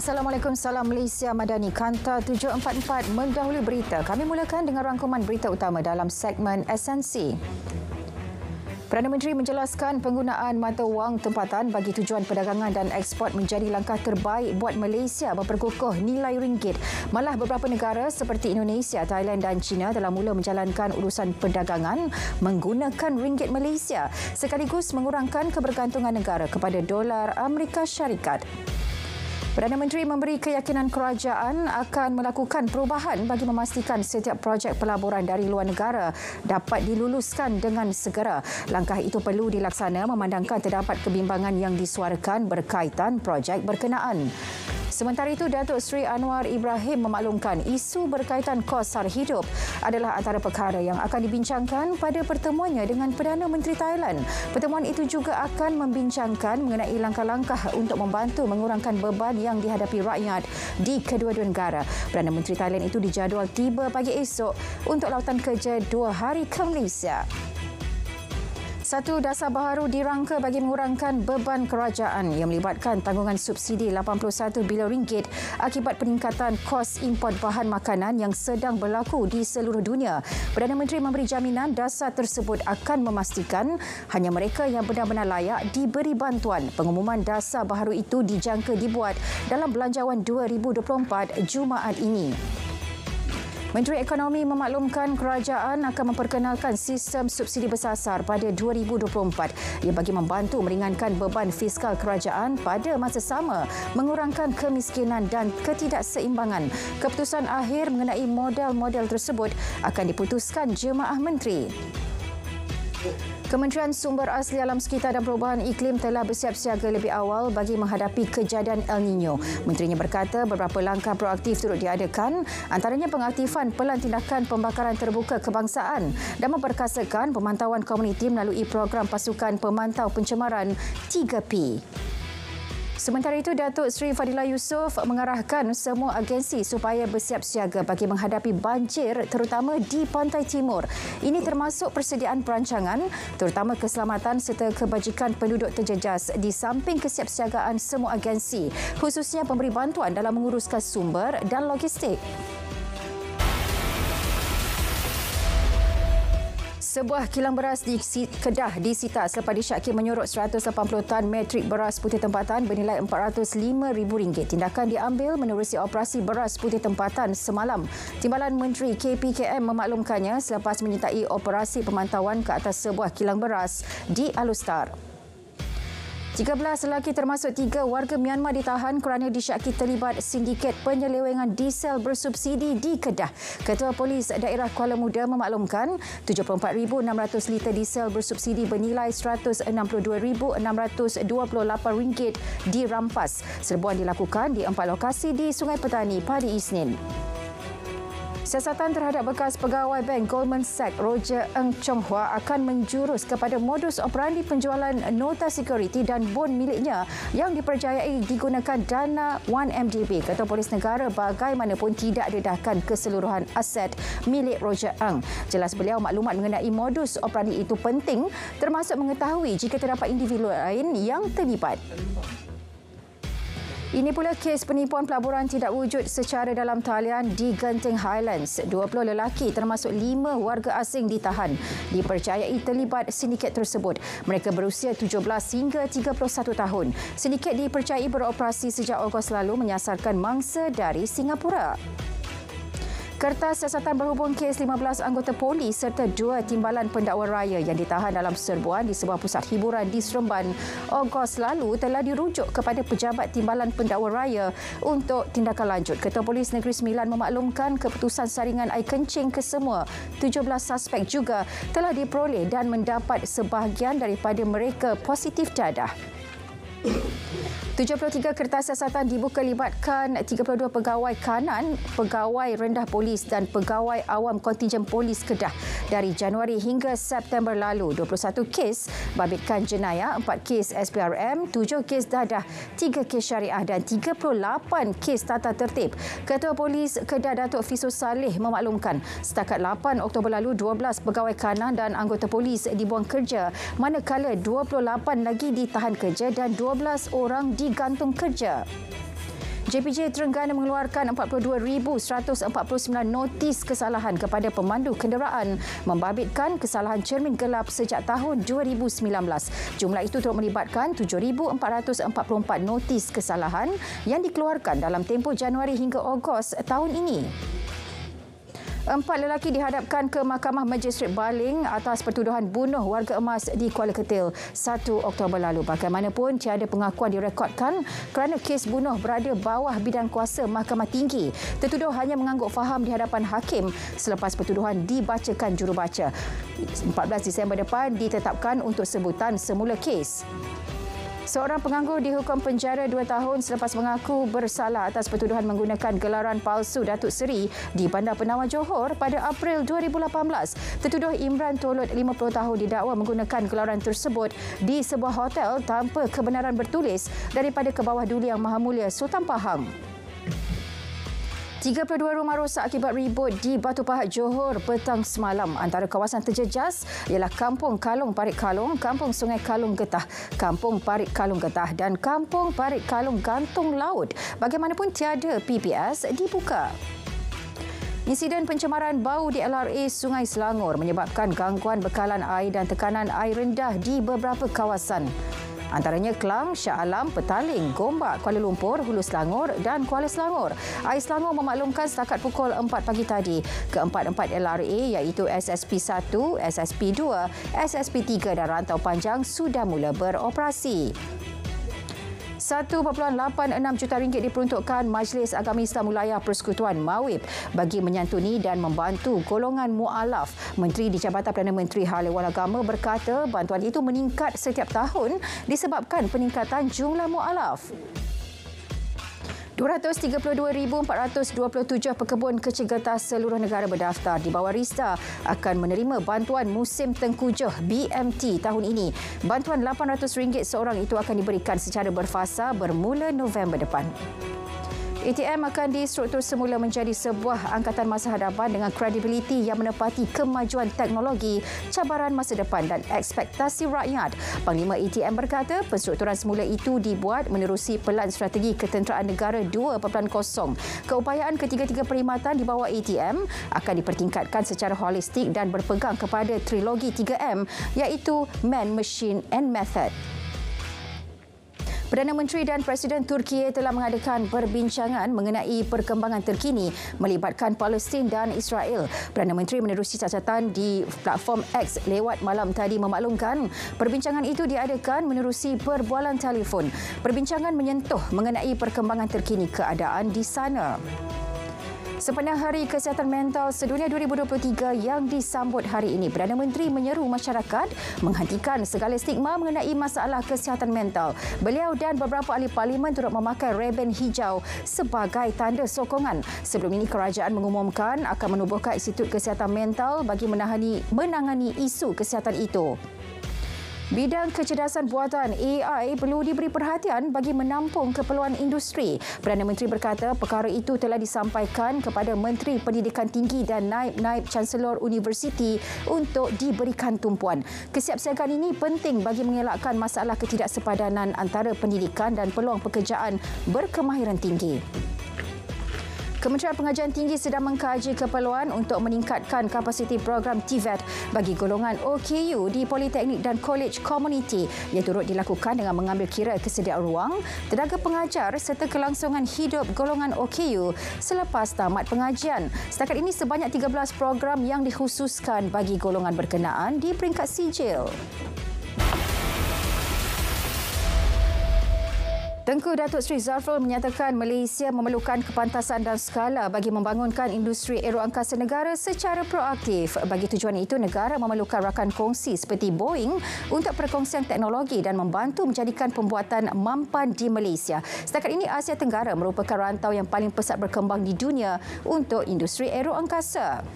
Assalamualaikum, salam Malaysia Madani. Kanta 744 mendahului berita. Kami mulakan dengan rangkuman berita utama dalam segmen esensi. Perdana Menteri menjelaskan penggunaan mata wang tempatan bagi tujuan perdagangan dan ekspor menjadi langkah terbaik buat Malaysia memperkukuh nilai ringgit. Malah beberapa negara seperti Indonesia, Thailand dan China telah mula menjalankan urusan perdagangan menggunakan ringgit Malaysia sekaligus mengurangkan kebergantungan negara kepada dolar Amerika Syarikat. Perdana Menteri memberi keyakinan kerajaan akan melakukan perubahan bagi memastikan setiap projek pelaburan dari luar negara dapat diluluskan dengan segera. Langkah itu perlu dilaksana memandangkan terdapat kebimbangan yang disuarakan berkaitan projek berkenaan. Sementara itu, Datuk Seri Anwar Ibrahim memaklumkan isu berkaitan kos sara hidup adalah antara perkara yang akan dibincangkan pada pertemuannya dengan Perdana Menteri Thailand. Pertemuan itu juga akan membincangkan mengenai langkah-langkah untuk membantu mengurangkan beban yang dihadapi rakyat di kedua-dua negara. Perdana Menteri Thailand itu dijadual tiba pagi esok untuk lautan kerja 2 hari ke Malaysia. Satu dasar baharu dirangka bagi mengurangkan beban kerajaan yang melibatkan tanggungan subsidi 81 bilion ringgit akibat peningkatan kos import bahan makanan yang sedang berlaku di seluruh dunia. Perdana Menteri memberi jaminan dasar tersebut akan memastikan hanya mereka yang benar-benar layak diberi bantuan. Pengumuman dasar baharu itu dijangka dibuat dalam Belanjawan 2024 Jumaat ini. Menteri Ekonomi memaklumkan kerajaan akan memperkenalkan sistem subsidi bersasar pada 2024. Ia bagi membantu meringankan beban fiskal kerajaan pada masa sama, mengurangkan kemiskinan dan ketidakseimbangan. Keputusan akhir mengenai model-model tersebut akan diputuskan Jemaah Menteri. Kementerian Sumber Asli Alam Sekitar dan Perubahan Iklim telah bersiap siaga lebih awal bagi menghadapi kejadian El Nino. Menterinya berkata beberapa langkah proaktif turut diadakan, antaranya pengaktifan pelan tindakan pembakaran terbuka kebangsaan dan memperkasakan pemantauan komuniti melalui program pasukan pemantau pencemaran 3P. Sementara itu, Datuk Seri Fadilah Yusof mengarahkan semua agensi supaya bersiap siaga bagi menghadapi banjir terutama di Pantai Timur. Ini termasuk persediaan perancangan, terutama keselamatan serta kebajikan penduduk terjejas di samping kesiapsiagaan semua agensi, khususnya pemberi bantuan dalam menguruskan sumber dan logistik. Sebuah kilang beras di Kedah disita selepas disyaki menyorot 180 tan metrik beras putih tempatan bernilai RM405,000. Tindakan diambil menerusi operasi beras putih tempatan semalam. Timbalan Menteri KPKM memaklumkannya selepas menyertai operasi pemantauan ke atas sebuah kilang beras di Alustar. 13 lelaki termasuk 3 warga Myanmar ditahan kerana disyaki terlibat sindiket penyelewengan diesel bersubsidi di Kedah. Ketua Polis Daerah Kuala Muda memaklumkan 74,600 liter diesel bersubsidi bernilai RM162,628 dirampas. Serbuan dilakukan di 4 lokasi di Sungai Petani pada Isnin. Siasatan terhadap bekas pegawai bank Goldman Sachs Roger Ng Chong Hua akan menjurus kepada modus operandi penjualan nota security dan bon miliknya yang dipercayai digunakan dana 1MDB. Ketua Polis Negara bagaimanapun tidak dedahkan keseluruhan aset milik Roger Ng. Jelas beliau maklumat mengenai modus operandi itu penting, termasuk mengetahui jika terdapat individu lain yang terlibat. Ini pula kes penipuan pelaburan tidak wujud secara dalam talian di Genting Highlands. 20 lelaki termasuk 5 warga asing ditahan. Dipercayai terlibat sindiket tersebut. Mereka berusia 17 hingga 31 tahun. Sindiket dipercayai beroperasi sejak Ogos lalu menyasarkan mangsa dari Singapura. Kertas siasatan berhubung kes 15 anggota polis serta 2 timbalan pendakwa raya yang ditahan dalam serbuan di sebuah pusat hiburan di Seremban Ogos lalu telah dirujuk kepada pejabat timbalan pendakwa raya untuk tindakan lanjut. Ketua Polis Negeri Sembilan memaklumkan keputusan saringan air kencing kesemua 17 suspek juga telah diperoleh dan mendapat sebahagian daripada mereka positif dadah. 73 kertas siasatan dibuka libatkan 32 pegawai kanan, pegawai rendah polis dan pegawai awam kontingen polis Kedah dari Januari hingga September lalu. 21 kes babitkan jenayah, 4 kes SPRM, 7 kes dadah, 3 kes syariah dan 38 kes tata tertib. Ketua Polis Kedah Datuk Fisul Saleh memaklumkan setakat 8 Oktober lalu 12 pegawai kanan dan anggota polis dibuang kerja, manakala 28 lagi ditahan kerja dan 12 orang digantung kerja. JPJ Terengganu mengeluarkan 42,149 notis kesalahan kepada pemandu kenderaan membabitkan kesalahan cermin gelap sejak tahun 2019. Jumlah itu turut melibatkan 7,444 notis kesalahan yang dikeluarkan dalam tempoh Januari hingga Ogos tahun ini. 4 lelaki dihadapkan ke Mahkamah Magistrate Baling atas pertuduhan bunuh warga emas di Kuala Ketil 1 Oktober lalu. Bagaimanapun, tiada pengakuan direkodkan kerana kes bunuh berada bawah bidang kuasa Mahkamah Tinggi. Tertuduh hanya mengangguk faham di hadapan hakim selepas pertuduhan dibacakan jurubaca. 14 Disember depan ditetapkan untuk sebutan semula kes. Seorang penganggur dihukum penjara 2 tahun selepas mengaku bersalah atas pertuduhan menggunakan gelaran palsu Datuk Seri di Bandar Penawar Johor pada April 2018. Tertuduh Imran Tolut 50 tahun didakwa menggunakan gelaran tersebut di sebuah hotel tanpa kebenaran bertulis daripada ke bawah Duli Yang Maha Mulia Sultan Pahang. 32 rumah rosak akibat ribut di Batu Pahat, Johor petang semalam. Antara kawasan terjejas ialah Kampung Kalung Parit Kalung, Kampung Sungai Kalung Getah, Kampung Parit Kalung Getah dan Kampung Parit Kalung Gantung Laut. Bagaimanapun tiada PPS dibuka. Insiden pencemaran bau di LRA Sungai Selangor menyebabkan gangguan bekalan air dan tekanan air rendah di beberapa kawasan. Antaranya Kelang, Shah Alam, Petaling, Gombak, Kuala Lumpur, Hulu Selangor dan Kuala Selangor. Air Selangor memaklumkan setakat pukul 4 pagi tadi, keempat-empat LRA iaitu SSP1, SSP2, SSP3 dan Rantau Panjang sudah mula beroperasi. 1.86 juta ringgit diperuntukkan Majlis Agama Islam Wilayah Persekutuan MAWIP bagi menyantuni dan membantu golongan mu'alaf. Menteri di Jabatan Perdana Menteri Hal Ehwal Agama berkata bantuan itu meningkat setiap tahun disebabkan peningkatan jumlah mu'alaf. 232,427 pekebun kecil getah seluruh negara berdaftar di bawah RISDA akan menerima bantuan musim tengkujuh BMT tahun ini. Bantuan RM800 seorang itu akan diberikan secara berfasa bermula November depan. ATM akan distruktur semula menjadi sebuah angkatan masa hadapan dengan kredibiliti yang menepati kemajuan teknologi, cabaran masa depan dan ekspektasi rakyat. Panglima ATM berkata penstrukturan semula itu dibuat menerusi Pelan Strategi Ketenteraan Negara 2.0. Keupayaan ketiga-tiga perkhidmatan di bawah ATM akan dipertingkatkan secara holistik dan berpegang kepada trilogi 3M iaitu Man, Machine and Method. Perdana Menteri dan Presiden Turki telah mengadakan perbincangan mengenai perkembangan terkini melibatkan Palestin dan Israel. Perdana Menteri menerusi cacatan di platform X lewat malam tadi memaklumkan perbincangan itu diadakan menerusi perbualan telefon. Perbincangan menyentuh mengenai perkembangan terkini keadaan di sana. Sempena Hari Kesihatan Mental Sedunia 2023 yang disambut hari ini, Perdana Menteri menyeru masyarakat menghentikan segala stigma mengenai masalah kesihatan mental. Beliau dan beberapa ahli parlimen turut memakai reben hijau sebagai tanda sokongan. Sebelum ini, kerajaan mengumumkan akan menubuhkan Institut Kesihatan Mental bagi menangani isu kesihatan itu. Bidang kecerdasan buatan AI perlu diberi perhatian bagi menampung keperluan industri. Perdana Menteri berkata perkara itu telah disampaikan kepada Menteri Pendidikan Tinggi dan Naib Chancellor Universiti untuk diberikan tumpuan. Kesiapsiagaan ini penting bagi mengelakkan masalah ketidaksepadanan antara pendidikan dan peluang pekerjaan berkemahiran tinggi. Kementerian Pengajian Tinggi sedang mengkaji keperluan untuk meningkatkan kapasiti program TVET bagi golongan OKU di Politeknik dan Kolej Komuniti yang turut dilakukan dengan mengambil kira kesediaan ruang, tenaga pengajar serta kelangsungan hidup golongan OKU selepas tamat pengajian. Setakat ini sebanyak 13 program yang dikhususkan bagi golongan berkenaan di peringkat sijil. Tengku Datuk Seri Zafrul menyatakan Malaysia memerlukan kepantasan dan skala bagi membangunkan industri aeroangkasa negara secara proaktif. Bagi tujuan itu, negara memerlukan rakan kongsi seperti Boeing untuk perkongsian teknologi dan membantu menjadikan pembuatan mampan di Malaysia. Setakat ini, Asia Tenggara merupakan rantau yang paling pesat berkembang di dunia untuk industri aeroangkasa.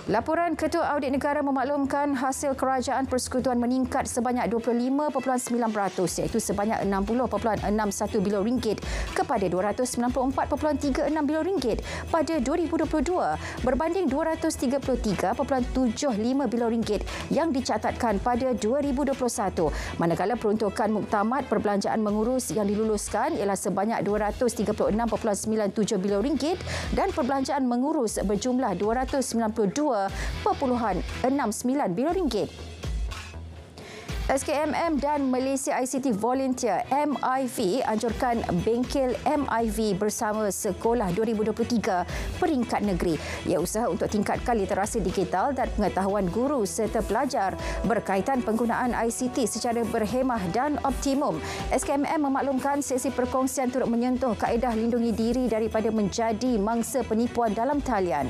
Laporan Ketua Audit Negara memaklumkan hasil kerajaan persekutuan meningkat sebanyak 25.9% iaitu sebanyak 60.61 bilion ringgit kepada 294.36 bilion ringgit pada 2022 berbanding 233.75 bilion ringgit yang dicatatkan pada 2021. Manakala peruntukan muktamad perbelanjaan mengurus yang diluluskan ialah sebanyak 236.97 bilion ringgit dan perbelanjaan mengurus berjumlah 292.69 bilion ringgit. SKMM dan Malaysia ICT Volunteer MIV anjurkan bengkel MIV bersama Sekolah 2023 peringkat negeri. Ia usaha untuk tingkatkan literasi digital dan pengetahuan guru serta pelajar berkaitan penggunaan ICT secara berhemah dan optimum. SKMM memaklumkan sesi perkongsian turut menyentuh kaedah lindungi diri daripada menjadi mangsa penipuan dalam talian.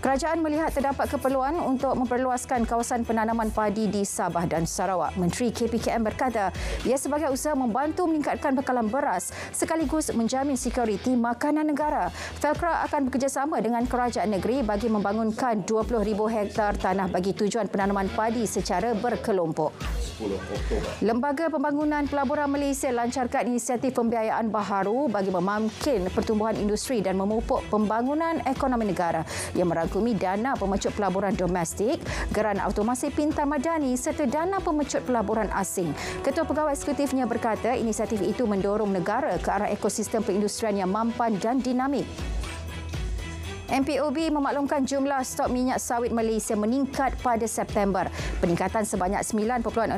Kerajaan melihat terdapat keperluan untuk memperluaskan kawasan penanaman padi di Sabah dan Sarawak. Menteri KPKM berkata ia sebagai usaha membantu meningkatkan bekalan beras sekaligus menjamin sekuriti makanan negara. Felcra akan bekerjasama dengan kerajaan negeri bagi membangunkan 20,000 hektar tanah bagi tujuan penanaman padi secara berkelompok. Lembaga Pembangunan Pelaburan Malaysia lancarkan inisiatif pembiayaan baharu bagi memangkin pertumbuhan industri dan memupuk pembangunan ekonomi negara yang merangkumi dana pemecut pelaburan domestik, geran automasi pintar madani serta dana pemecut pelaburan asing. Ketua Pegawai Eksekutifnya berkata inisiatif itu mendorong negara ke arah ekosistem perindustrian yang mampan dan dinamik. MPOB memaklumkan jumlah stok minyak sawit Malaysia meningkat pada September. Peningkatan sebanyak 9.6%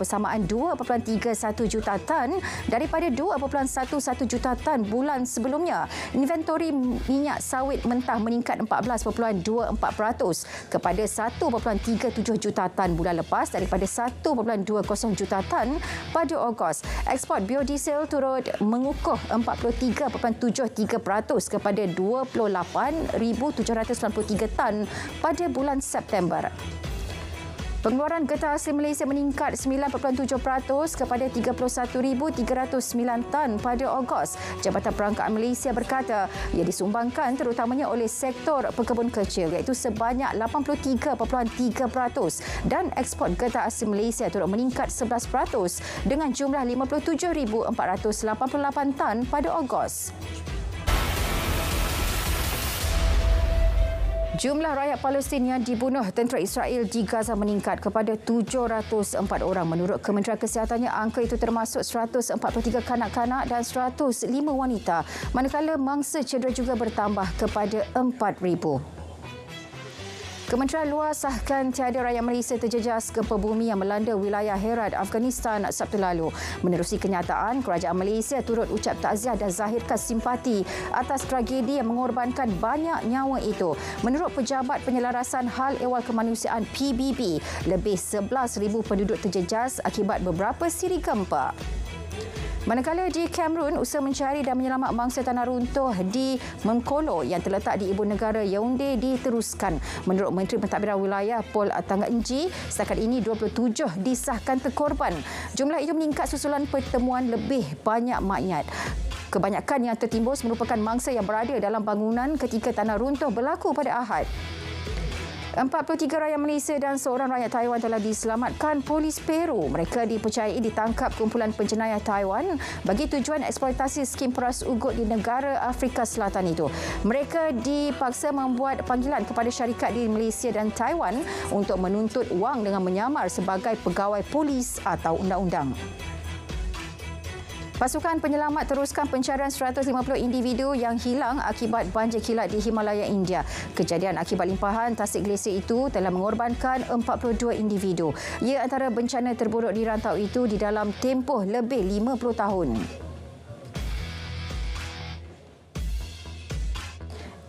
bersamaan 2.31 juta tan daripada 2.11 juta tan bulan sebelumnya. Inventori minyak sawit mentah meningkat 14.24% kepada 1.37 juta tan bulan lepas daripada 1.20 juta tan pada Ogos. Ekspor biodiesel turut mengukuh 43.73% kepada 28,793 tan pada bulan September. Pengeluaran getah asli Malaysia meningkat 9.7% kepada 31,309 tan pada Ogos. Jabatan Perangkaan Malaysia berkata ia disumbangkan terutamanya oleh sektor pekebun kecil iaitu sebanyak 83.3% dan ekspor getah asli Malaysia turut meningkat 11% dengan jumlah 57,488 tan pada Ogos. Jumlah rakyat Palestin yang dibunuh tentera Israel di Gaza meningkat kepada 704 orang. Menurut Kementerian Kesihatannya, angka itu termasuk 143 kanak-kanak dan 105 wanita. Manakala mangsa cedera juga bertambah kepada 4,000. Kementerian Luar sahkan tiada rakyat Malaysia terjejas gempa bumi yang melanda wilayah Herat, Afghanistan Sabtu lalu. Menerusi kenyataan, kerajaan Malaysia turut ucap takziah dan zahirkan simpati atas tragedi yang mengorbankan banyak nyawa itu. Menurut Pejabat Penyelarasan Hal Ehwal Kemanusiaan PBB, lebih 11,000 penduduk terjejas akibat beberapa siri gempa. Manakala di Cameroon, usaha mencari dan menyelamat mangsa tanah runtuh di Mengkolo yang terletak di ibu negara Yaounde diteruskan. Menurut Menteri Pentadbiran Wilayah Paul Atanga-Nji, setakat ini 27 disahkan terkorban. Jumlah itu meningkat susulan pertemuan lebih banyak mayat. Kebanyakan yang tertimbus merupakan mangsa yang berada dalam bangunan ketika tanah runtuh berlaku pada Ahad. 43 rakyat Malaysia dan seorang rakyat Taiwan telah diselamatkan polis Peru. Mereka dipercayai ditangkap kumpulan penjenayah Taiwan bagi tujuan eksploitasi skim peras ugut di negara Afrika Selatan itu. Mereka dipaksa membuat panggilan kepada syarikat di Malaysia dan Taiwan untuk menuntut wang dengan menyamar sebagai pegawai polis atau undang-undang. Pasukan penyelamat teruskan pencarian 150 individu yang hilang akibat banjir kilat di Himalaya, India. Kejadian akibat limpahan tasik glasier itu telah mengorbankan 42 individu. Ia antara bencana terburuk di rantau itu di dalam tempoh lebih 50 tahun.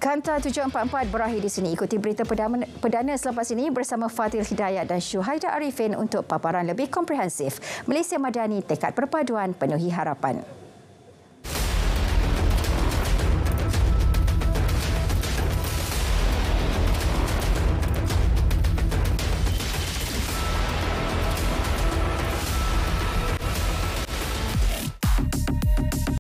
Kanta 744 berakhir di sini. Ikuti berita perdana selepas ini bersama Fadil Hidayat dan Syuhaida Arifin untuk paparan lebih komprehensif. Malaysia Madani, tekad perpaduan penuhi harapan.